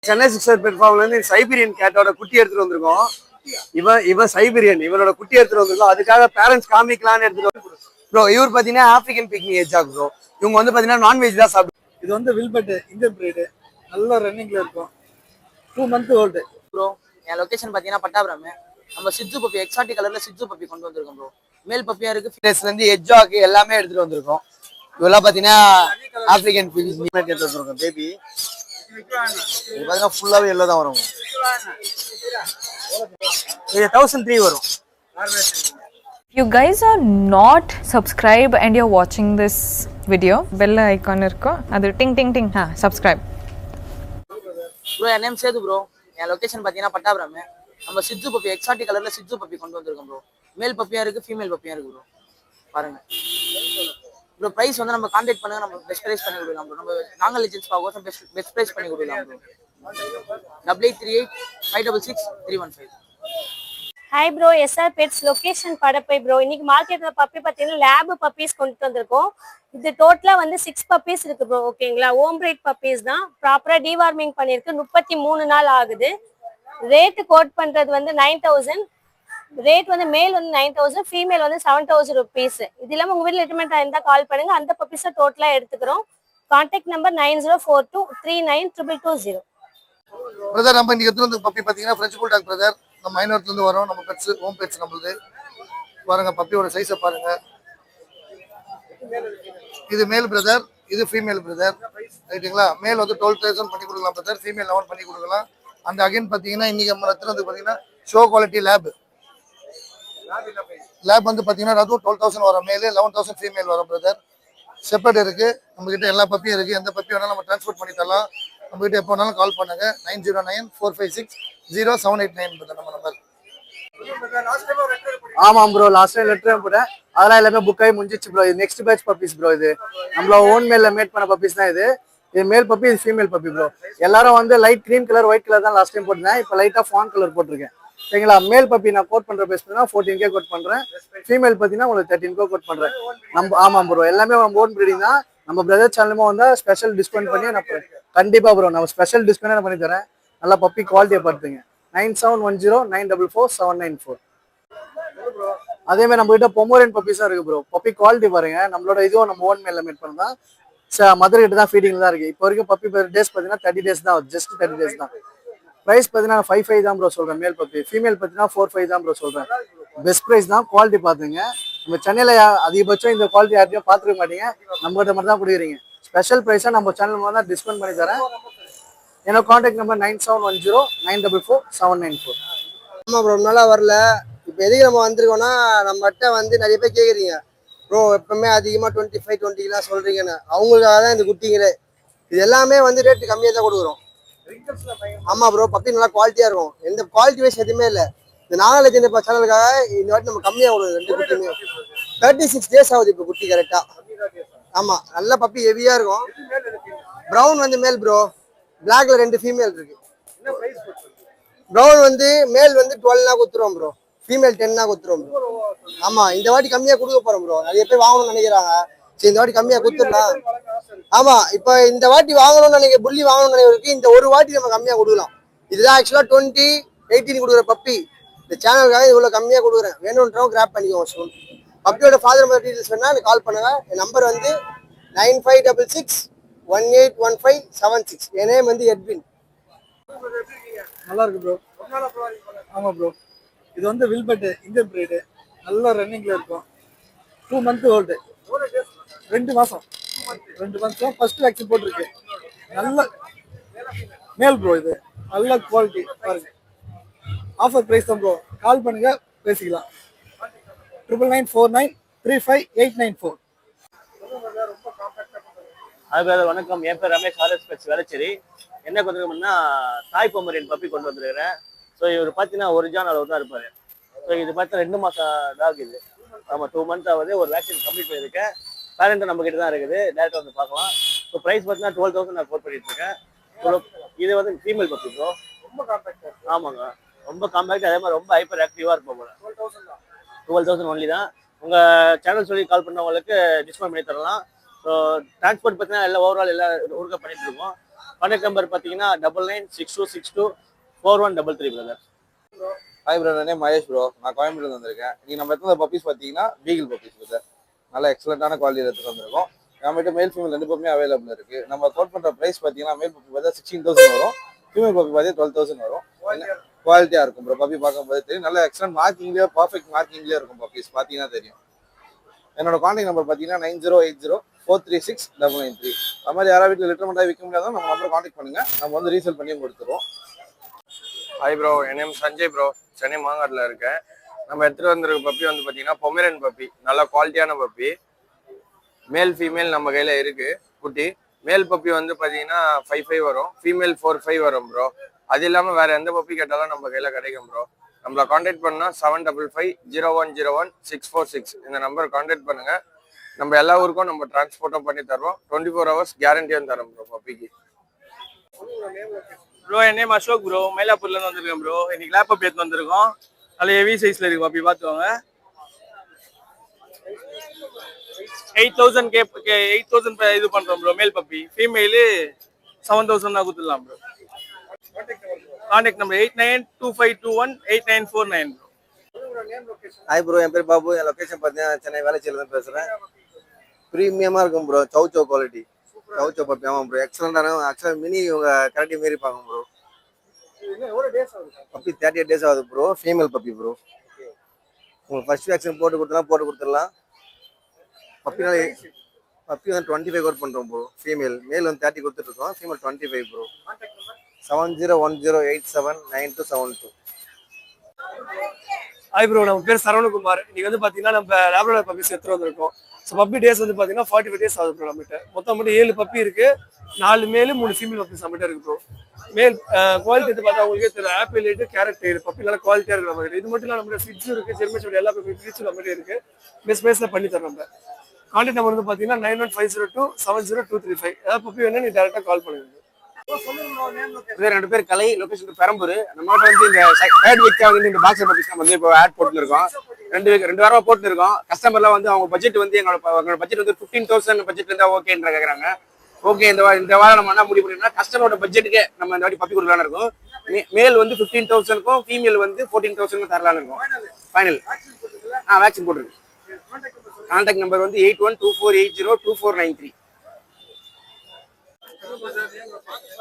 Chennai sixer பிளாட்ஃபார்ம்ல இருந்து Siberian கேட்டோட குட்டி எடுத்துட்டு வந்திருக்கோம். இவன் சைபீரியன், இவனோட குட்டி எடுத்துட்டு வந்திருக்கோம். அதுக்காக பேரண்ட்ஸ் காமிக்கலான்னு எடுத்துட்டு ப்ரோ. இவர் பாத்தீங்கன்னா ஆப்பிரிக்கன் பிக்னி எஜ்ஜாக் ப்ரோ. இவங்க வந்து பாத்தீங்கன்னா நான்வெஜ் தான் சாப்பிடும். இது வந்து வில்பட் இந்தியன் பிரீடு, நல்ல ரன்னிங்ல இருக்கும். 2 month ஓல்டு ப்ரோ. என் லொகேஷன் பாத்தீங்கன்னா பட்டாபுரம். நம்ம சிஜு பப்பி எக்ஸாட்டிக் கலர்ல சிஜு பப்பி கொண்டு வந்திருக்கோம் ப்ரோ. மேல் பப்பியா இருக்கு, ஃபீமேல்ஸ்ல இருந்து எஜ்ஜாக் எல்லாமே எடுத்துட்டு வந்திருக்கோம். இதெல்லாம் பாத்தீங்கன்னா ஆப்பிரிக்கன் பிக்னி எடுத்துட்டு வந்திருக்கோம் பேபி. இது பாத்தீங்கன்னா ஃபுல்லாவே எல்லோ தான் வரும். இது 1003 வரும். You guys are not subscribed and you're watching this video, bell icon irko adu ting ting ting subscribe bro. என் நேம் சேது ப்ரோ. என் லொகேஷன் பாத்தீங்கன்னா பட்டாபுரம். நம்ம சிஜு பப்பி எக்ஸாட்டிக் கலர்ல சிஜு பப்பி கொண்டு வந்திருக்கோம் ப்ரோ. மேல் பப்பியா இருக்கு, ஃபீமேல் பப்பியா இருக்கு ப்ரோ. பாருங்க ப்ரோ. பிரைஸ் வந்து நம்ம கான்டாக்ட் பண்ணுங்க, நம்ம பெஸ்ட் பிரைஸ் பண்ணி கொடுக்கலாம் ப்ரோ. நம்ம நாங்கள் ஏஜென்ட்ஸ் பாக்கோசம் பெஸ்ட் பிரைஸ் பண்ணி கொடுக்கலாம் bro. 8838566315. Hi bro, SR pets location Padappai bro. இன்னைக்கு மார்க்கெட்ல பப்பி பார்த்தீங்கன்னா லேப் பப்பீஸ் கொண்டு வந்திருக்கோம். இது டோட்டலா வந்து 6 பப்பீஸ் இருக்கு ப்ரோ. ஓகேங்களா, ஹோம் பிரைட் பப்பீஸ் தான். ப்ராப்பரா டிவார்மிங் பண்ணிருக்கு. 33 நாள் ஆகுது. ரேட் கோட் பண்றது வந்து 9000. ரேட் வந்து மேல் வந்து 9000, ஃபீமேல் வந்து 7000 ருபீஸ். இது இல்லாம உங்க வீட்டில் ரிட்டர்மெண்ட் இருந்தா கால் பண்ணுங்க, அந்த பப்பீஸை டோட்டலா எடுத்துக்கிறோம். Contact number 9042392220. பிரதர். நம்ம இன்னைக்கு எடுத்து வந்து பப்பி பாத்தீங்கன்னா பிரெஞ்ச் புல்டாக் பிரதர். நம்ம மைனூர்ல இருந்து வரோம். நம்ம பெட்ஸ் ஹோம் பெட்ஸ் நம்மளுது. பாருங்க பப்பியோட சைஸை பாருங்க. இது மேல் பிரதர், இது ஃபீமேல் பிரதர். ரைட்டுங்களா? மேல் வந்து 12,000 பண்ணி கொடுக்கலாம் பிரதர், ஃபீமேல் 11 பண்ணி கொடுக்கலாம். அந்த அகைன் பாத்தீங்கன்னா இன்னைக்கு நம்ம எடுத்து வந்து பாத்தீங்கன்னா ஷோ குவாலிட்டி லேப் வந்து பாத்தீங்கன்னா அதுவும் 12,000 வரும் மேல், 11,000 ஃபீமேல் வரும் பிரதர். செப்பரேட் இருக்கு நம்ம கிட்ட, எல்லா பப்பியும் இருக்கு. எந்த பப்பி வேணாலும் நம்ம டிரான்ஸ்போர்ட் பண்ணி தரலாம். நம்ம கிட்ட எப்போ வேணாலும் கால் பண்ணுங்க. 9094560789 பிரதர் நம்ம நம்பர். ஆமாம் ப்ரோ, லாஸ்ட் டைம் லெட்டர் போட்டேன், அதெல்லாம் எல்லாமே புக் ஆகி முடிஞ்சிச்சு ப்ரோ. இது நெக்ஸ்ட் பேட்ச் பப்பீஸ் ப்ரோ. இது நம்மள ஓன் மேல மேட் பண்ண பப்பீஸ் தான். இது மேல் பப்பி, இது ஃபீமேல் பப்பி ப்ரோ. எல்லாரும் வந்து light cream colour white colour தான் லாஸ்ட் டைம் போட்டிருந்தேன். இப்போ லைட்டா ஃபான் கலர் போட்டிருக்கேன். சரிங்களா? மேல் பப்பி நான் கோட் பண்ற பேஸ் பண்ணா 14K கோட் பண்றேன். ஃபீமேல் பார்த்தீங்கன்னா உங்களுக்கு 13K கோட் பண்றேன். நம்ம ஆமாம் ப்ரோ, எல்லாமே ஓன் ப்ரீடிங் தான். நம்ம பிரதர் சேனலுமே வந்தா ஸ்பெஷல் டிஸ்கவுண்ட் பண்ணி நான் கண்டிப்பா ப்ரோ நம்ம ஸ்பெஷல் டிஸ்கவுண்ட் பண்ணி தரேன். நல்லா பப்பி குவாலிட்டியை பார்த்துங்க. 9710944794. அதே மாதிரி நம்ம கிட்ட பொமோரியன் பப்பீஸா இருக்கு ப்ரோ. பப்பி குவாலிட்டி பாருங்க. நம்மளோட இதுவும் நம்ம ஓன் மேல மேட் பண்ணா மதர் கிட்ட தான் ஃபீடிங்ல தான் இருக்கு. இப்போ வரைக்கும் பப்பி டேஸ் பார்த்தீங்கன்னா 30 டேஸ் தான், ஜஸ்ட் 30 டேஸ் தான். பிரைஸ் பார்த்தீங்கன்னா 5,500 தான் ப்ரோ சொல்றேன் மேல் பப்பி. ஃபீமேல் பார்த்தீங்கன்னா 4,500 தான் ப்ரோ சொல்றேன். பெஸ்ட் பிரைஸ் தான். குவாலிட்டி பார்த்துங்க. நம்ம சென்னையில அதிகபட்சம் இந்த குவாலிட்டி யார்ட்டையும் பார்த்துக்க மாட்டீங்க, நம்ம கிட்ட மட்டும் தான் கொடுக்குறீங்க. ஸ்பெஷல் பிரைஸா நம்ம சேனல் தான் டிஸ்கவுண்ட் பண்ணி தரேன். என்னோட கான்டாக்ட் நம்பர் 9710944794. ஆமா ப்ரோ, நல்லா வரல. இப்போ எதுக்கு நம்ம வந்திருக்கோம்னா, நம்மகிட்ட வந்து நிறைய பேர் கேட்குறீங்க ப்ரோ, எப்பவுமே அதிகமாக 25-20 சொல்றீங்கன்னு. அவங்களுக்காக தான் இந்த குட்டிங்களே. இது எல்லாமே வந்து ரேட்டு கம்மியாக தான் கொடுக்குறோம். ஆமா ப்ரோ, பப்பி நல்லா குவாலிட்டியா இருக்கும். எந்த குவாலிட்டி வைஸ் எதுவுமே இல்லை. இந்த நாகாலஜி சேனலுக்காக இந்த வாட்டி நம்ம கம்மியாக கொடுக்குறோம். 2 குட்டியுமே 36 டேஸ் ஆகுது இப்போ குட்டி கரெக்டா. ஆமா, நல்ல பப்பி ஹெவியா இருக்கும். ப்ரௌன் வந்து மேல் ப்ரோ, பிளாக்ல 2 ஃபீமேல் இருக்கு. ப்ரௌன் வந்து மேல் வந்து 12 கொடுத்துருவோம் ப்ரோ, ஃபீமேல் 10 கொடுத்துருவோம் ப்ரோ. ஆமா, இந்த வாட்டி கம்மியா கொடுக்க போறோம் ப்ரோ. நிறைய பேர் வாங்கணும்னு நினைக்கிறாங்க. சரி, இந்த வாட்டி கம்மியா கொடுத்துடலாம். ஆமா, இப்போ இந்த வாட்டி வாங்கணும்னு நினைக்கிற புள்ளி வாங்கணும்னு நினைக்கிறதுக்கு இந்த ஒரு வாட்டி நம்ம கம்மியா கொடுக்கலாம். இதுதான் ஆக்சுவலா 2018 கொடுக்குற பப்பி. இந்த சேனலுக்காக இவ்வளவு கம்மியா கொடுக்குறேன். வேணும்ன்றவங்க கிராப் பண்ணிக்கோங்க. பப்பியோட ஃபாதர் நம்பர் டீடைல்ஸ் வேணா எனக்கு கால் பண்ணுங்க. என் நம்பர் வந்து 9566181576. என் நேம் வந்து எட்வின். நல்லா இருக்கு ப்ரோ. ஆமா ப்ரோ, இது வந்து வில்பட் இந்தியன் பிரீடு, நல்ல ரன்னிங்ல இருக்கும். 2 month ஓல்டு, 2 மாசம் ஃபர்ஸ்ட் வேக்சின் போட்டிருக்கு. நல்ல மேல் ப்ரோ. இது நல்ல குவாலிட்டி பாருங்க. ஆஃபர் பிரைஸ் தான் ப்ரோ. கால் பண்ணுங்க, பேசிக்கலாம். 9994935894. அது வணக்கம். என் பேர் ரமேஷ், ஆர்எஸ் பெட்ஸ் வேளச்சேரி. என்ன கொண்டுருக்கோம்னா தாய் பொமரியன் பப்பி கொண்டு வந்துருக்கிறேன். ஸோ இவர் பார்த்தீங்கன்னா ஒரிஜினல் அளவு தான் இருப்பார். ஸோ இது பார்த்தா 2 மாதம் டாக் இது. ஆமாம், 2 month ஆகுது. ஒரு வேக்சின் கம்ப்ளீட் பண்ணியிருக்கேன். பேரண்ட் நம்ம கிட்ட தான் இருக்குது. டேரக்டாக வந்து பார்க்கலாம். ஸோ ப்ரைஸ் பார்த்தீங்கன்னா 12,000 நான் கோட் பண்ணிட்டு இருக்கேன். இது வந்து ஃபீமேல் பப்பி ப்ரோ. ஆமாங்க, ரொம்ப காம்பேக்ட். அதே மாதிரி ரொம்ப ஹைப்பர் ஆக்டிவாக இருப்போம் போல. 12,000 ஒன்லி தான். உங்கள் சேனல் சொல்லி கால் பண்ணவங்களுக்கு டிஸ்கவுண்ட் பண்ணி தரலாம். ஸோ டிரான்ஸ்போர்ட் பார்த்தீங்கன்னா எல்லாம் ஓவரால் எல்லாம் ஊருக்கா பண்ணிட்டு இருக்கோம். கான்டாக்ட் நம்பர் பார்த்தீங்கன்னா 9962624133 பிரதர். ஹாய் ப்ரோ, என் மகேஷ் ப்ரோ. நான் கோயம்புத்தூர்ல வந்திருக்கேன். நீங்க நம்ம எடுத்த பப்பீஸ் பார்த்தீங்கன்னா பீகிள் பப்பீஸ் பிரதர். நல்ல எக்ஸலண்டான குவாலிட்டி எடுத்துட்டு வந்திருக்கோம். நம்மகிட்ட மேல் ஃபீமேல் 2 பப்பியுமே அவைலபிள் இருக்கு. நம்ம கோட் பண்ற பிரைஸ் பார்த்தீங்கன்னா மேல் பப்பி பார்த்தா 16,000 வரும், ஃபீமேல் பப்பி பார்த்தீங்கன்னா 12,000 வரும். குவாலிட்டியா இருக்கும் ப்ரோ. பப்பி பார்க்கும்போது தெரியும், நல்ல எக்ஸலண்ட் மார்க்கிங்லேயே பர்ஃபெக்ட் மார்க்கிங்லேயே இருக்கும் பப்பீஸ் பார்த்தீங்கன்னா தெரியும். என்னோட கான்டாக்ட் நம்பர் பார்த்தீங்கன்னா 9080436993. அது மாதிரி யாராவது வீட்டில் லிட்டர் மட்டும் விற்க முடியாதோ நம்ம நம்பரை கான்டாக்ட் பண்ணுங்க, நம்ம வந்து ரீசேல் பண்ணியும் கொடுத்துருவோம். ஹாய் ப்ரோ, என் நேம் சஞ்சய் ப்ரோ. சென்னை மாங்காட்டில் இருக்கேன். நம்ம எடுத்துகிட்டு வந்திருக்க பப்பி வந்து பார்த்தீங்கன்னா பொமேரியன் பப்பி. நல்ல குவாலிட்டியான பப்பி. மேல் ஃபீமேல் நம்ம கையில் இருக்குது குட்டி. மேல் பப்பி வந்து பார்த்தீங்கன்னா 5,500 வரும், ஃபீமேல் 4,500 வரும் ப்ரோ. அது இல்லாமல் வேறு எந்த பப்பி கேட்டாலும் நம்ம கையில் கிடைக்கும் ப்ரோ. நம்மளை கான்டாக்ட் பண்ணால் 7550101646 இந்த நம்பர் கான்டாக்ட் பண்ணுங்கள். நம்ம எல்லா ஊருக்கும் நம்ம டிரான்ஸ்போர்ட்டும் பண்ணி தரோம். 24 hours கேரண்டியும் தரோம் ப்ரோ பப்பிக்கு. ப்ரோ என் நேம் அசோக் ப்ரோ. மயிலாப்பூர்லேருந்து வந்திருக்கேன் ப்ரோ. இன்னைக்கு லேப் பப்பி எடுத்து வந்திருக்கோம். நல்ல ஹெவி சைஸில் இருக்கு பப்பி, பார்த்துக்கோங்க. 8,000 இது பண்ணுறோம் ப்ரோ. Male puppy. ஃபீமேலு 7,000 தான் கொடுத்துடலாம் bro. Contact number 8925218949 bro. Hi bro, என் பேர் பாபு. என் லொக்கேஷன் பார்த்தீங்கன்னா சென்னை வேலைச்சேரியிலேருந்து பேசுகிறேன். ப்ரீமியமாக இருக்கும் bro. Chow chow quality chow chow puppy. ஆமாம் ப்ரோ, எக்ஸலண்டான ஆக்சுவலாக மினி இவங்க கரெக்டி மாரி பார்க்கும் ப்ரோ. பப்பி 38 days ஆகுது ப்ரோ. Female puppy bro. உங்களுக்கு ஃபர்ஸ்ட் வேக்சின் போட்டு கொடுத்துடலாம். பப்பினால பப்பி வந்து 25 கோட் பண்ணுறோம் ப்ரோ. ஃபீமேல் மேல் வந்து 30 கொடுத்துட்ருக்கோம். Female 25 bro. 7010879272. ஹாய் ப்ரோ, நம்ம பேர் சரவணகுமார். இன்னைக்கு வந்து பார்த்தீங்கன்னா நம்ம லேப்ரடார் பப்பீஸ் எடுத்துகிட்டு வந்திருக்கோம். ஸோ பப்பி டேஸ் வந்து பார்த்தீங்கன்னா 45 days ஆகுது ப்ரோ. நம்மகிட்ட மொத்தம் மட்டும் 7 பப்பி இருக்கு. 4 மேல் 3 ஃபீமேல் பப்பீஸ் நம்மகிட்ட இருக்கு ப்ரோ. மேல் குவாலிட்டி எடுத்து பார்த்தா உங்களுக்கே தெரியும். Apple light carrot tail puppy நல்லா குவாலிட்டியாக இருக்கு நம்மகிட்ட. இது மட்டும் இல்லை, நம்மகிட்ட ஃபிட்ஸும் இருக்கு, ஜெர்மன் எல்லா பப்பி ஃபிட்ஸும் நம்மகிட்ட இருக்கு. ஸ்பேஸில் பண்ணி தரோம். நம்ம கான்டாக்ட் நம்பர் வந்து பார்த்தீங்கன்னா 9150270235. ஏதாவது பப்பி வேணா நீ டேரெக்டாக கால் பண்ணுங்க. 2 பேர் கலை, லொகேஷன் பெரம்பூர். நம்மகிட்ட வந்து இந்த தேர்ட் வீக் வந்து இந்த பாக்ஸர் பப்பீஸ் வந்து இப்போ ஆட் போட்டு இருக்கோம். 2 வாரமா போட்டு இருக்கோம். கஸ்டமர்லாம் வந்து அவங்க பட்ஜெட் வந்து எங்களோட பட்ஜெட் வந்து 15,000 பட்ஜெட் இருந்தா ஓகேன்ற கேட்குறாங்க. ஓகே, இந்த வாரம் நம்ம என்ன முடிவு பண்ணிருக்கோம்னா கஸ்டமரோட பட்ஜெட்டுக்கு நம்ம இந்த வாட்டி பப்பி கொடுக்கலான்னு இருக்கும். மேல் வந்து 15,000க்கும் ஃபீமேல் வந்து 14,000க்கும் தரலான்னு இருக்கும். ஃபைனல் வேக்சின் போட்டுருக்கு. கான்டாக்ட் நம்பர் வந்து 8124802493.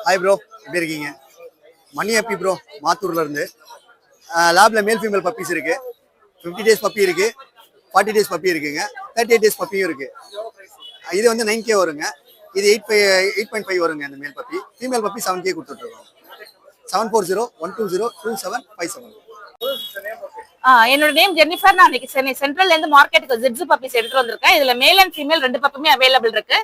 ஹாய் ப்ரோ, எப்படி இருக்கீங்க? மணி ஹாப்பி ப்ரோ, மாத்தூர்ல இருந்து. லேப்ல மேல் ஃபீமேல் பப்பீஸ் இருக்கு. 50 days பப்பி இருக்கு, 40 days பப்பி இருக்குங்க, 38 days பப்பியும் இருக்கு. இது வந்து 9K வருங்க. இது 8.5 வருங்க. இந்த male puppy. Female puppy 7K கொடுத்துட்ருக்கோம். 7401202757. என்னோட நேம் ஜென்னிஃபர். நான் இன்னைக்கு சென்னை சென்ட்ரல்ல இருந்து மார்க்கெட்டுக்கு ஜிட்ஸு பப்பீஸ் எடுத்துட்டு வந்திருக்கேன். இதுல மேல் அண்ட் ஃபீமேல் 2 பப்புமே அவைலபிள் இருக்கு.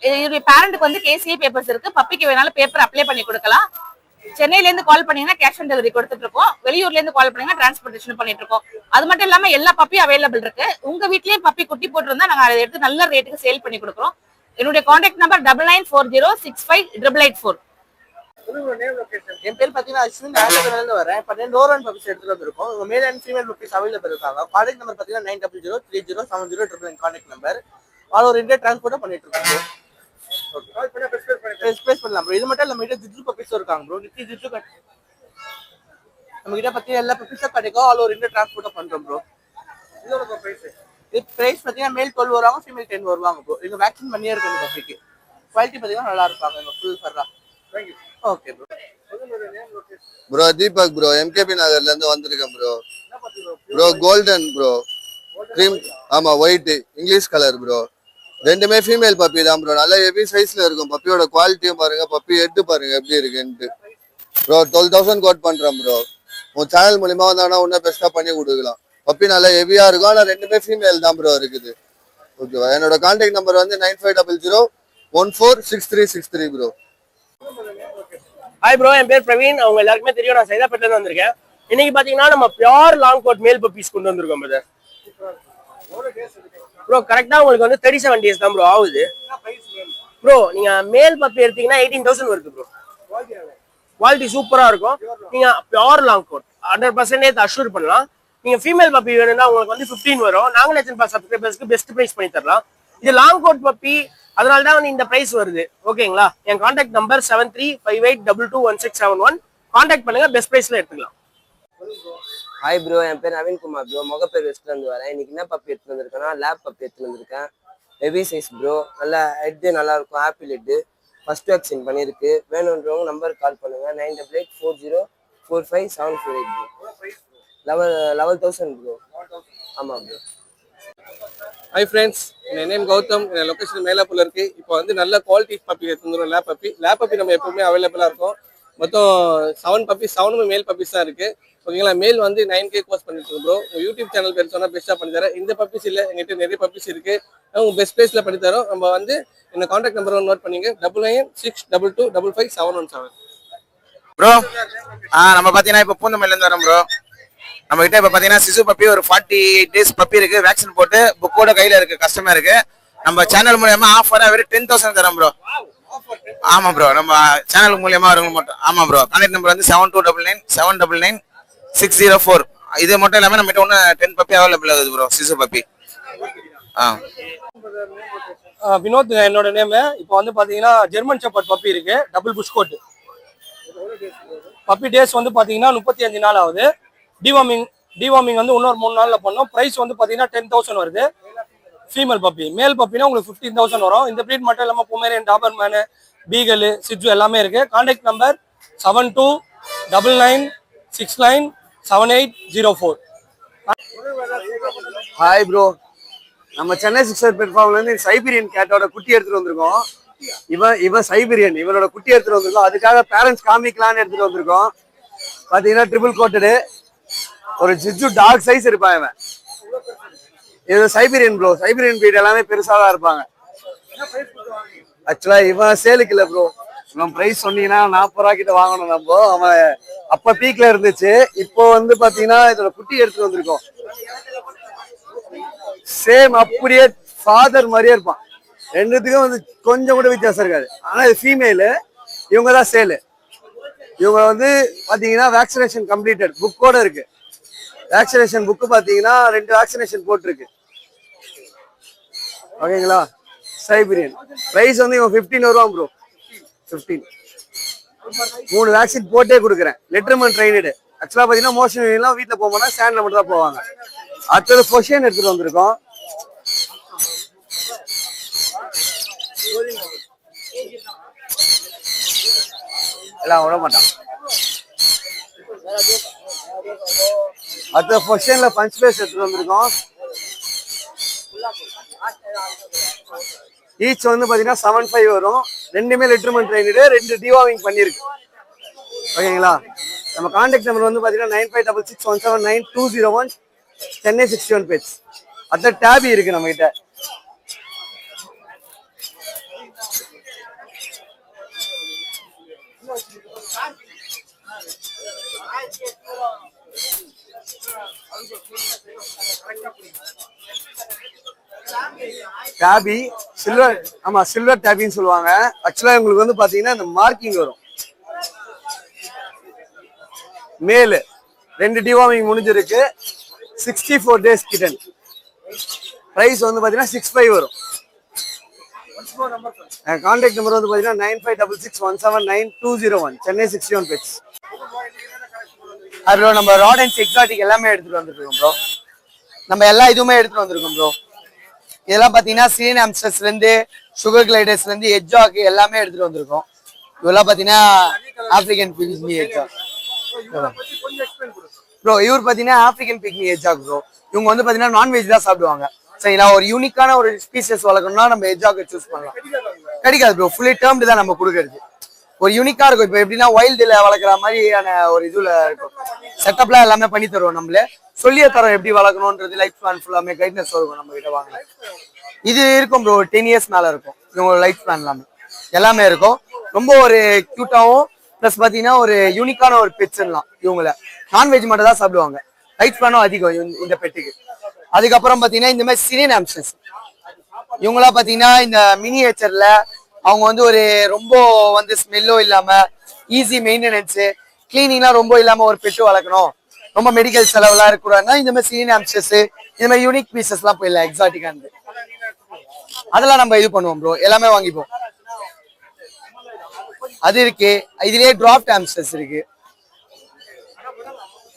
இதோட பேரண்ட்டுக்கு வந்து KCA பேப்பர்ஸ் இருக்கு. பப்பிக்கு வேணாலும் பேப்பர் அப்ளை பண்ணி கொடுக்கலாம். சென்னையில இருந்து கால் பண்ணீங்கன்னா கேஷ் ஆன் டெலிவரி கொடுத்துட்டு இருக்கோம். வெளியூர்ல இருந்து கால் பண்ணீங்கன்னா டிரான்ஸ்போர்டேஷன் பண்ணிட்டு இருக்கோம். அது மட்டும் இல்லாம எல்லா பப்பியும் அவைலபிள் இருக்கு. உங்க வீட்லயே பப்பி குட்டி போட்டிருந்தா நாங்க அதை எடுத்து நல்ல ரேட்டுக்கு சேல் பண்ணி கொடுக்குறோம். என்னுடைய கான்டாக்ட் நம்பர் 9940658884. என் பேர் பார்த்தீங்கன்னா அஸ்வின். நாகர்கோவிலேருந்து வரேன். இப்போ டோரன் பப்பீஸ் எடுத்துட்டு வந்திருக்கோம். உங்க மேல் அண்ட் ஃபீமேல் பப்பீஸ் அவைலபிள் இருக்காங்க. கான்டாக்ட் நம்பர் பார்த்தீங்கன்னா 90030709 contact number. All over India டிரான்ஸ்போர்ட்டா பண்ணிட்டு இருக்கோம். எக்ஸ்பிரஸ் பண்ணலாம் ப்ரோ. இது மட்டும் இல்லை, நம்ம கிட்ட ஜிட்ஸு பப்பீஸும் இருக்காங்க ப்ரோ. நித்தி ஜிட்ஸு நம்ம கிட்ட பார்த்தீங்கன்னா எல்லா பப்பீஸும் கிடைக்கும். ஆல் ஓவர் இந்தியா டிரான்ஸ்போர்ட்டா பண்றோம் ப்ரோ. இதோட பிரைஸ் பார்த்தீங்கன்னா மேல் 12 வருவாங்க, ஃபீமேல் 10 வருவாங்க ப்ரோ. இது வேக்சின் பண்ணியே இருக்கு இந்த பப்பிக்கு. குவாலிட்டி பார்த்தீங்கன்னா நல்லா இருப்பாங்க. ஃபுல் ஃபர்ரா. Okay bro. Bro Deepak bro, MKP நகர்ல இருந்து வந்திருக்கேன் bro. Bro golden bro, cream, ஆமா ஒயிட் இங்கிலீஷ் கலர் ப்ரோ. 2மே ஃபீமேல் பப்பி தான் ப்ரோ. நல்ல ஹெவி சைஸ்ல இருக்கும். பப்பியோட குவாலிட்டியும் பாருங்க, பப்பி ஹெட் பாருங்க எப்படி இருக்குன்ட்டு. ப்ரோ 12,000 கோட் பண்றேன் ப்ரோ. உங்க சேனல் மூலியமா வந்தாங்கன்னா இன்னும் பெஸ்டா பண்ணி கொடுக்கலாம். பப்பி நல்லா ஹெவியா இருக்கும். ஆனா 2மே ஃபீமேல் தான் ப்ரோ இருக்குது. ஓகேவா? என்னோட கான்டாக்ட் நம்பர் வந்து 9500146363 ப்ரோ. ஹாய் ப்ரோ, என் பேர் பிரவீன். அவங்க எல்லாருக்குமே தெரியும், நான் சைதாப்பேட்ல இருந்து வந்திருக்கேன். இன்னைக்கு பாத்தீங்கன்னா நம்ம பியூர் லாங் கோட் மேல் பப்பீஸ் கொண்டு வந்திருக்கோம் பிரதர். ப்ரோ கரெக்டா உங்களுக்கு வந்து 37 days தான் ப்ரோ ஆகுது. ப்ரோ நீங்க மேல் பப்பி எடுத்தீங்கன்னா 18,000 வருது ப்ரோ. குவாலிட்டி சூப்பரா இருக்கும். நீங்க பியூர் லாங் கோட் 100% அஷ்யூர் பண்ணலாம். நீங்க ஃபீமேல் பப்பி வேணும்னா உங்களுக்கு வந்து 15 வரும். நாங்களே சப்ஸ்கிரைபர்ஸ்க்கு பெஸ்ட் பிரைஸ் பண்ணி தரலாம். இது லாங் கோட் பப்பி, அதனால தான் வந்து இந்த பிரைஸ் வருது. ஓகேங்களா? என் கான்டாக்ட் நம்பர் 7358221671. கான்டாக்ட் பண்ணுங்க, பெஸ்ட் பிரைஸ்ல எடுத்துக்கலாம். ஹாய் ப்ரோ, என் பேர் நவீன்குமார் ப்ரோ. முகப்பேர் வெஸ்ட்ல இருந்து வரேன். இன்னைக்கு என்ன பப்பி எடுத்துட்டு வந்திருக்கேன்னா லேப் பப்பி எடுத்துட்டு வந்திருக்கேன். ஹெவி சைஸ் ப்ரோ, நல்லா ஹெட்டு நல்லா இருக்கும், ஆப்பிள் ஹெட்டு, ஃபர்ஸ்ட் வேக்சின் பண்ணியிருக்கு. வேணுன்றவங்க நம்பருக்கு கால் பண்ணுங்க 9884045748 ப்ரோ. 11,000 ப்ரோ. ஆமாம் ப்ரோ. ஹாய் ஃப்ரெண்ட்ஸ், என் நேம் கௌதம். என் லொக்கேஷன் மேலாப்பூர்ல இருக்கு. இப்போ வந்து நல்ல குவாலிட்டி பப்பி எடுத்துருந்தோம். லேப் பப்பி நம்ம எப்பவுமே அவைலபிளா இருக்கும். மொத்தம் 7 பப்பீஸ், 7 மேல் பப்பீஸ் தான் இருக்கு. ஓகேங்களா? மேல் வந்து 9K கோர்ஸ் பண்ணிட்டு இருக்கோம் ப்ரோ. உங்க யூடியூப் சேனல் பேர் சொன்னா பெஸ்ட்டாக பண்ணி தரேன். இந்த பப்பீஸ் இல்லை, எங்கிட்ட நிறைய பப்பீஸ் இருக்கு. உங்க பெஸ்ட் பிளேஸ்ல பண்ணி தரோம். நம்ம வந்து என்ன கான்டாக்ட் நம்பர் நோட் பண்ணிங்க 9962255717 ப்ரோ. நம்ம பாத்தீங்கன்னா இப்போ பூந்தமல்லில இருந்து வரோம் ப்ரோ. நம்ம கிட்ட இப்போ பாத்தீங்கன்னா சிசு பப்பி ஒரு 48 days பப்பி இருக்கு. வேக்சின் போட்டு புக்கோட கையில இருக்கு கஸ்டமருக்கு. நம்ம சேனல் மூலமா ஆஃபரா வெறும் 10,000 தரோம் ப்ரோ. ஆமா ப்ரோ, நம்ம சேனல் மூலியமா வரவங்க மட்டும். ஆமா ப்ரோ, கான்டாக்ட் நம்பர் வந்து 7299799604. இது மட்டும் இல்லாம நம்ம கிட்ட ஒன்று 10 பப்பி அவைலபிள் ஆகுது ப்ரோ, சிசு பப்பி. வினோத் என்னோட நேமு. இப்போ வந்து பாத்தீங்கன்னா ஜெர்மன் ஷெப்பர்ட் பப்பி இருக்கு, double push coat. Puppy days வந்து பாத்தீங்கன்னா 35 நாள் ஆகுது. டிவார்மிங் வந்து இன்னொரு 3 நாள்ல பண்ணோம். பிரைஸ் வந்து பாத்தீங்கன்னா 10,000 வருது. Female puppy. மேல் பப்பினா உங்களுக்கு 15,000 வரும். இந்த ப்ரீட் மட்டும் இல்லாம பொமேரியன், டாபர்மேனு, பீகல், சிட்ஜு எல்லாமே இருக்கு. Contact number 7299697804. ஹாய் ப்ரோ, நம்ம சென்னை 6 பிளாட்ஃபார்ம்ல இருந்து சைபீரியன் கேட்டோட குட்டி எடுத்துட்டு வந்திருக்கோம். இவன் சைபீரியன், இவனோட குட்டி எடுத்துட்டு வந்திருக்கோம். அதுக்காக பேரண்ட்ஸ் காமிக்கலான்னு எடுத்துட்டு வந்திருக்கோம். பாத்தீங்கன்னா ட்ரிபிள் கோட்டடு ஒரு ஜிஜு டாக் சைஸ் இருப்பான் இவன். இது சைபீரியன் ப்ரோ. சைபீரியன் பிரீட் எல்லாமே பெருசா தான் இருப்பாங்க. ஆக்சுவலா இவன் சேலுக்கு இல்ல ப்ரோ. இவன் பிரைஸ் சொன்னீங்கன்னா 40 ரூபா கிட்ட வாங்கணும் நம்ம. அவன் அப்ப பீக்ல இருந்துச்சு. இப்போ வந்து பாத்தீங்கன்னா இதோட குட்டி எடுத்துட்டு வந்திருக்கோம். சேம் அப்படியே ஃபாதர் மாதிரியே இருப்பான். ரெண்டுத்துக்கும் வந்து கொஞ்சம் கூட வித்தியாசம் இருக்காது. ஆனா இது ஃபீமேலு, இவங்க தான் சேலு. இவங்க வந்து பாத்தீங்கன்னா வேக்சினேஷன் கம்ப்ளீட்டட் புக்கோட இருக்கு. வேக்சினேஷன் புக்கு பாத்தீங்கன்னா 2 வேக்சினேஷன் போட்டிருக்கு. ஓகேங்களா? சைபீரியன் பிரைஸ் வந்து இவன் 15 வருவான் ப்ரோ. 15 3 வேக்சின் போட்டே கொடுக்குறேன். லெட்டர்மன் ட்ரைனடு. ஆக்சுவலா பாத்தீங்கன்னா மோஷன் எல்லாம் வீட்டுல போவோம்னா ஸ்டாண்ட்ல மட்டும் தான் போவாங்க. அடுத்தது பொஷன் எடுத்துட்டு வந்திருக்கோம். எல்லாம் விட மாட்டான். அடுத்த பொஷன்ல பஞ்ச் பேஸ் எடுத்துட்டு வந்திருக்கோம். ஈச் வந்து பாத்தீங்கன்னா 7.5 வரும். ரெண்டுமே லெட்டர்மன் ட்ரைனடு, 2 டிவார்மிங் பண்ணிருக்கு. ஓகேங்களா? நம்ம கான்டாக்ட் நம்பர் வந்து பாத்தீங்கன்னா 9566179201 சென்னை 61 பேஜ். அடுத்த டேபி இருக்கு நம்ம கிட்ட. டேபி சில்வர், ஆமா சில்வர் டேபின்னு சொல்லுவாங்க. ஆக்சுவலா உங்களுக்கு வந்து பாத்தீங்கன்னா இந்த மார்க்கிங் வரும். மேலு 2 டிவார்மிங் முடிஞ்சிருக்கு. 64 days கிட்டன். பிரைஸ் வந்து பாத்தீங்கன்னா 65 வரும். கான்டாக்ட் நம்பர் வந்து பாத்தீங்கன்னா 9566179201 சென்னை 61 பேஜ். அதுல நம்ம ராட் அண்ட் எக்ஸாட்டிக் எல்லாமே எடுத்துட்டு வந்துருக்கோம் ப்ரோ. நம்ம எல்லா இதுவுமே எடுத்துட்டு வந்திருக்கோம் ப்ரோ. இதெல்லாம் பாத்தீங்கன்னா சீன் ஆம்ஸ்டர்ஸ்ல இருந்து சுகர் கிளைடர்ஸ்ல இருந்து எட்ஜாக் எல்லாமே எடுத்துட்டு வந்திருக்கோம். இதெல்லாம் பாத்தீங்கன்னா ஆப்பிரிக்கன் பிக்னி எட்ஜாக் ப்ரோ. இவர் பாத்தீங்கன்னா ஆப்பிரிக்கன் பிக்னி எட்ஜாக் ப்ரோ. இவங்க வந்து பாத்தீங்கன்னா நான்வெஜ் தான் சாப்பிடுவாங்க. சரிங்களா? ஒரு யூனிக்கான ஒரு ஸ்பீஷஸ் வளர்க்கணும்னா நம்ம எட்ஜாக் சூஸ் பண்ணலாம். கிடைக்காது ப்ரோ, ஃபுல்லி டேர்ம்டு தான் நம்ம கொடுக்கறது. ஒரு யூனிக்கா இருக்கும். இப்போ எப்படின்னா வைல்டுல வளர்க்குற மாதிரியான ஒரு இதுல இருக்கும். செட்டப்லாம் எல்லாமே பண்ணி தருவோம். நம்மளே சொல்லியே தரோம் எப்படி வளர்க்கணும்ன்றது. லைஃப் பிளான் ஃபுல்லாமே கைட்னஸ் இருக்கும் நம்ம கிட்ட. வாங்க, இது இருக்கும் ப்ரோ. 10 years மேல இருக்கும். இவங்க லைஃப் பிளான் எல்லாமே இருக்கும். ரொம்ப ஒரு கியூட்டாவும் பிளஸ் பாத்தீங்கன்னா ஒரு யூனிக்கான ஒரு பெட்ஸ்லாம். இவங்கள நான்வெஜ் மட்டும் தான் சாப்பிடுவாங்க. லைஃப் பிளானும் அதிகம் இந்த பெட்டுக்கு. அதுக்கப்புறம் பாத்தீங்கன்னா இந்த மாதிரி சிரியன் ஆம்ஸ்டர்ஸ் இவங்களா பாத்தீங்கன்னா இந்த மினியேச்சர்ல அவங்க வந்து ஒரு ரொம்ப வந்து ஸ்மெல்லோ இல்லாம ஈஸி மெயின்டெனன்ஸ், கிளீனிங்லாம் ரொம்ப இல்லாம ஒரு பெட்டு வளர்க்கணும், ரொம்ப மெடிக்கல் செலவுலாம் இருக்கக்கூடாதுன்னா இந்த மாதிரி சிரியன் ஆம்ஸ்டர்ஸ் இந்த மாதிரி யூனிக் பீசஸ் எல்லாம் போயிடலாம். எக்ஸாட்டிக்கா இருந்து அதெல்லாம் நம்ம இது பண்ணுவோம் ப்ரோ, எல்லாமே வாங்கிப்போம். அது இருக்கு. இதுலயே டிராஃப்ட் ஹாம்ஸ்டர்ஸ் இருக்கு.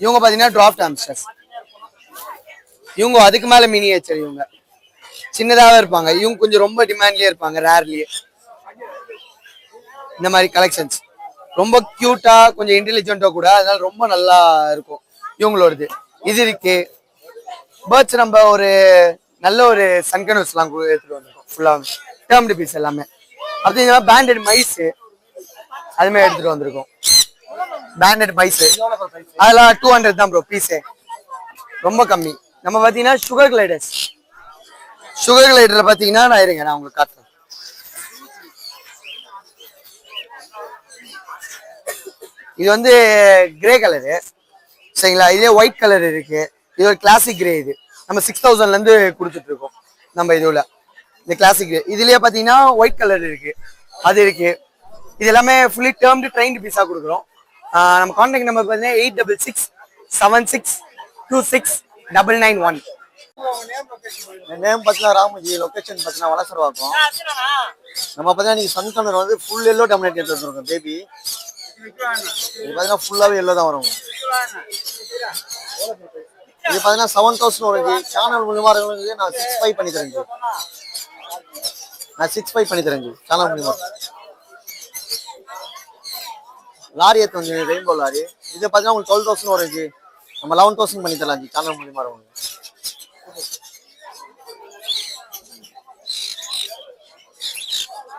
இவங்க பாத்தீங்கன்னா டிராஃப்ட் ஹாம்ஸ்டர்ஸ். இவங்க அதுக்கு மேல மினியேச்சர். இவங்க சின்னதாவே இருப்பாங்க. இவங்க கொஞ்சம் ரொம்ப டிமாண்ட்லயே இருப்பாங்க, ரேர்லயே. இந்த மாதிரி கலெக்ஷன்ஸ் ரொம்ப கியூட்டா, கொஞ்சம் இன்டெலிஜென்ட்டா கூட, அதனால ரொம்ப நல்லா இருக்கும் இவங்களோடது. இது இருக்கு. பேர்ட்ஸ் நம்ம ஒரு நல்ல ஒரு சன்கனோஸ் எல்லாம் எடுத்துட்டு வந்திருக்கோம். ஃபுல்லா டேர்ம்டு பீஸ் எல்லாமே. அப்படிங்கிற பேண்டட் மைஸ் அதுமே எடுத்துட்டு வந்திருக்கோம். பேண்டட் மைஸ் அதெல்லாம் 200 தான் ப்ரோ பீஸே, ரொம்ப கம்மி. நம்ம பாத்தீங்கன்னா சுகர் கிளைடர்ஸ். சுகர் கிளைடர்ல பாத்தீங்கன்னா நான் உங்களுக்கு காட்டுறேன். இது வந்து கிரே கலரு, சரிங்களா? இதே ஒயிட் கலர் இருக்கு. இது ஒரு கிளாசிக் கிரே. இது நம்ம 6000ல இருந்து கொடுத்துட்டு இருக்கோம் நம்ம இதுல. இந்த கிளாசிக் கிரே இதுலயே பாத்தீங்கன்னா ஒயிட் கலர் இருக்கு, அது இருக்கு. இது எல்லாமே ஃபுல்லி டேர்ம்டு ட்ரைன்டு பீஸா கொடுக்குறோம். நம்ம கான்டாக்ட் நம்பர் பார்த்தீங்கன்னா 8667626991. நேம் பார்த்தீங்கன்னா ராமுஜி, லொகேஷன் பார்த்தீங்கன்னா வளசரவாக்கம். நம்ம பார்த்தீங்கன்னா நீங்க சன் கலர் வந்து ஃபுல் எல்லோ டாமினேட் எடுத்து வந்துருக்கோம் பேபி. இது பார்த்தீங்கன்னா ஃபுல்லாவே எல்லோ தான் வரும். இது பார்த்தீங்கன்னா 7000 வருது. சேனல் மூலியமா இருக்கிறவங்களுக்கு நான் 65 பண்ணி தரேன். நான் 65 பண்ணி தரேன் சேனல் மூலியமா. லாரி எடுத்து வந்து ரெயின்போ லாரி. இது பார்த்தீங்கன்னா உங்களுக்கு 12000 வருது. நம்ம 11000 பண்ணி தரலாம் சேனல் மூலியமா இருக்கும்.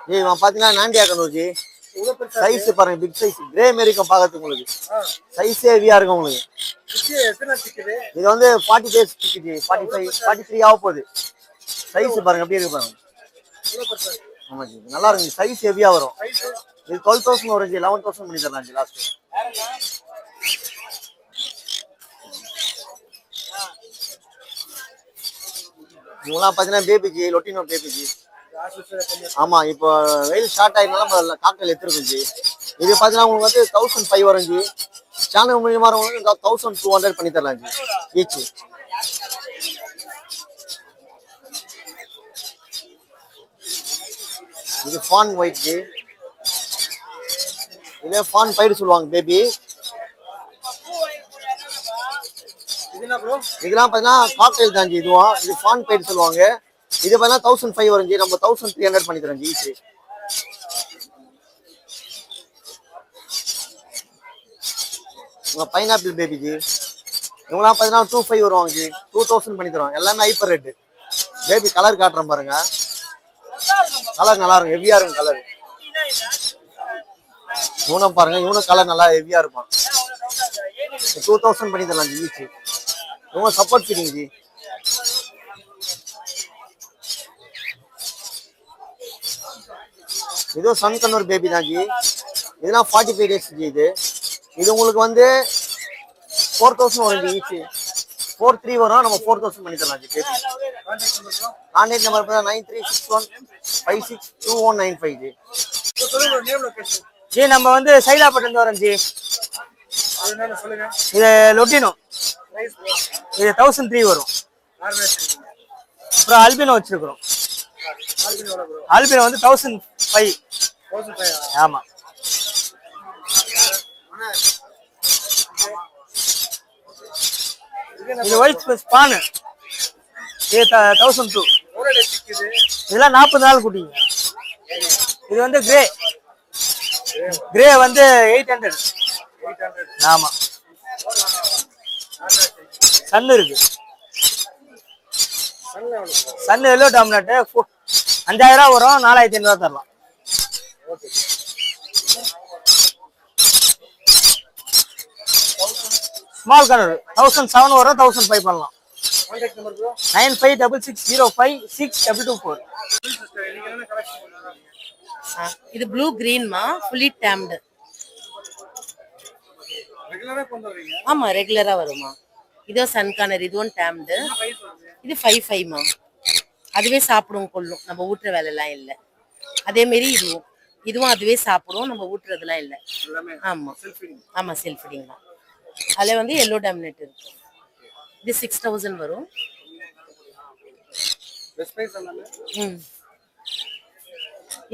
இவன் பார்த்தீங்கன்னா நாண்டியா கண்ணூர்ஜி. சைஸ் பாருங்க, பிக் சைஸ் கிரே மாரி இருக்கும் பார்க்கறதுக்கு. உங்களுக்கு சைஸ் ஹெவியா இருக்கும் உங்களுக்கு. இது வந்து 40 டேஸ் 45 43 ஆக போகுது. சைஸ் பாருங்க எப்படி இருக்கு பாருங்க. ஆமா ஜி, நல்லா இருக்கு. சைஸ் ஹெவியா வரும். இது 12000 வரும். 11000 பண்ணி தரலாம் ஜி லாஸ்ட். இவங்களாம் பார்த்தீங்கன்னா பேபிஜி, லொட்டினோ பேபிஜி. ஆமா, இப்போ வெயில் ஸ்டார்ட் ஆயிருந்தாலும் நம்ம காக்டெயில் எடுத்துருக்கோம் ஜி. இது பார்த்தீங்கன்னா உங்களுக்கு வந்து 1005 வரும் ஜி. சேனல் மூலியமா 1200 பண்ணி தரலாம் ஜி ஈச். இது ஃபான் ஒயிட் ஜி. இதே ஃபான் பைடு சொல்லுவாங்க பேபி. இதெல்லாம் பார்த்தீங்கன்னா காக்டெயில் தான் ஜி. இதுவும் இது ஃபான் பைடு சொல்லுவாங்க. இது பார்த்தீங்கன்னா 1005 வரும் ஜி. நம்ம 1300 பண்ணி தரோம் G each. Pineapple baby G. இவங்களாம் பார்த்தீங்கன்னா 25 வருவாங்க ஜி. 2000 பண்ணி தரோம். எல்லாமே ஹைப்பர் ரேட்டு. பேபி கலர் காட்டுறேன் பாருங்க. கலர் நல்லா இருக்கும், ஹெவியா இருக்கும் கலர். இவனும் பாருங்க, இவனும் கலர் நல்லா ஹெவியா இருக்கும். 2000 பண்ணி தரலாம் ஜி ஈச். இவங்க சப்போர்ட் ஃபீடிங் ஜி. இதுவும் சன் கண்ணூர் பேபி தான் ஜி. இதெல்லாம் 45 டேஸ் ஜி. இது உங்களுக்கு வந்து 4000 வரும் ஜி ஈச். 43 வரும். நம்ம 4000 பண்ணி தரலாம் G baby. Contact number 9361562195 G. G நம்ம வந்து சைதாப்பட்டில வரோம் ஜி. இது லொட்டினோ. இது 1003 வரும். அப்புறம் அல்பினோ வச்சிருக்கிறோம். அல்பினோ வந்து 1005. ஆமா. இது ஒயிட் ஸ்பான். இது 1002. இதெல்லாம் 40 நாள் குட்டிங்க. இது வந்து கிரே. கிரே வந்து 800. ஆமா. சன் இருக்கு. சன் எல்லோ டாமினேட் 5000 வரும். 4500 தரலாம். ஸ்மால் கலர் 1007 வரும். 1005 பண்ணலாம். 9566056224. இது ப்ளூ கிரீன்மா, ஃபுல்லி டேம்டு. ஆமா, ரெகுலரா வருமா. இதோ சன் கார்னர், இதுவும் டேம்டு. இது 55மா. அதுவே சாப்பிடும் கொள்ளும், நம்ம ஊட்டுற வேலை எல்லாம் இல்லை. அதே மாரி இதுவும் அதுவே சாப்பிடும், நம்ம ஊட்டுறதுலாம் இல்லை. ஆமா ஆமா, செல்ஃப் ஃபீடிங் தான். அதில் வந்து எல்லோ டாமினேட் இருக்கு. இது 6000 வரும்.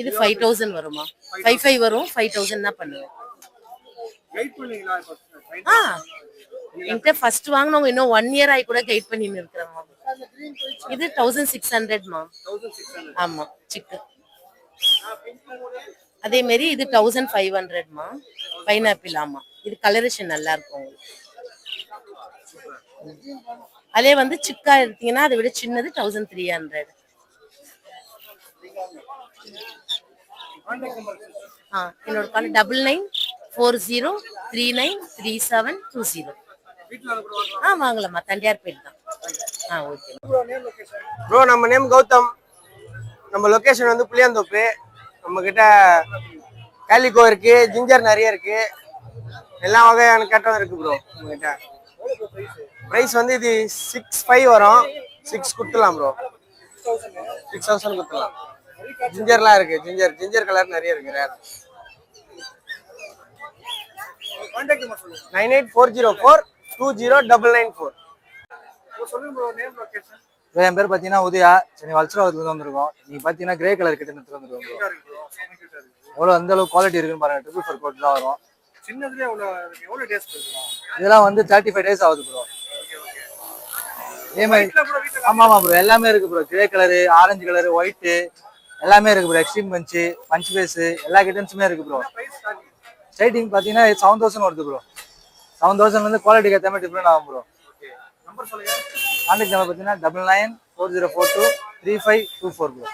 இது 5000 வருமா 55 வரும் 5000 தான் பண்ணுவேன் கைட் பண்ணீங்களா இப்போ ஆ என்கிட்ட ஃபர்ஸ்ட் வாங்கினவங்க இன்னும் 1 இயர் ஆகி கூட கைட் பண்ணின்னு இருக்கிறாங்க இது 1600 ஆமா சிக்கு அதே மாதிரி இது 1500 பைனாப்பிள் ஆமா இது கலரேஷன் நல்லா இருக்கும் அதே வந்து சிக்கா எடுத்தீங்கன்னா அதை விட சின்னது 1300 என்னோட கால் 9940393720 வாங்கலாமா தண்டியார்பேட் தான் ஓகே ப்ரோ நம்ம நேம் கௌதம் நம்ம லொகேஷன் வந்து புளியாந்தோப்பு நம்ம கிட்ட கேலிகோ இருக்கு ஜிஞ்சர் நிறைய இருக்கு எல்லா வகையான கேட்டும் இருக்கு ப்ரோ நம்ம கிட்ட பிரைஸ் வந்து இது 65 வரும் 6 கொடுத்துலாம் ப்ரோ 6000 கொடுத்துலாம் ஜிஞ்சர்லாம் இருக்கு ஜிஞ்சர் கலர் நிறைய இருக்கு ரேர் 9840420994 சொல்லுங்க ப்ரோ நேம் லொகேஷன் என் பேர் பார்த்தீங்கன்னா உதயா சென்னை வல்சராவதுலேருந்து வந்திருக்கோம் நீங்கள் பார்த்தீங்கன்னா கிரே கலர் கிட்ட எடுத்துட்டு வந்துருக்கோம் எவ்வளோ அந்த அளவுக்கு குவாலிட்டி இருக்குன்னு பாருங்க 444 கோட் தான் வரும் சின்னதுல எவ்வளவு டேஸ் போகுது இதெல்லாம் வந்து 35 டேஸ் ஆகுது ப்ரோ அதே மாதிரி ஆமாம் ப்ரோ எல்லாமே இருக்கு bro grey colour orange colour white எல்லாமே இருக்கு ப்ரோ எக்ஸ்ட்ரீம் பஞ்ச் பேஸு எல்லா கிட்டன்ஸுமே இருக்கு ப்ரோ ஸ்டைட்டிங் பார்த்தீங்கன்னா 7000 வருது ப்ரோ 7000 வந்து குவாலிட்டிக்கு ஏற்ற மாதிரி டிஃப்ரெண்ட் ஆகும் ப்ரோ நம்பர் சொல்லுங்க கான்டாக்ட் நம்பர் பார்த்தீங்கன்னா 9940423524 ப்ரோ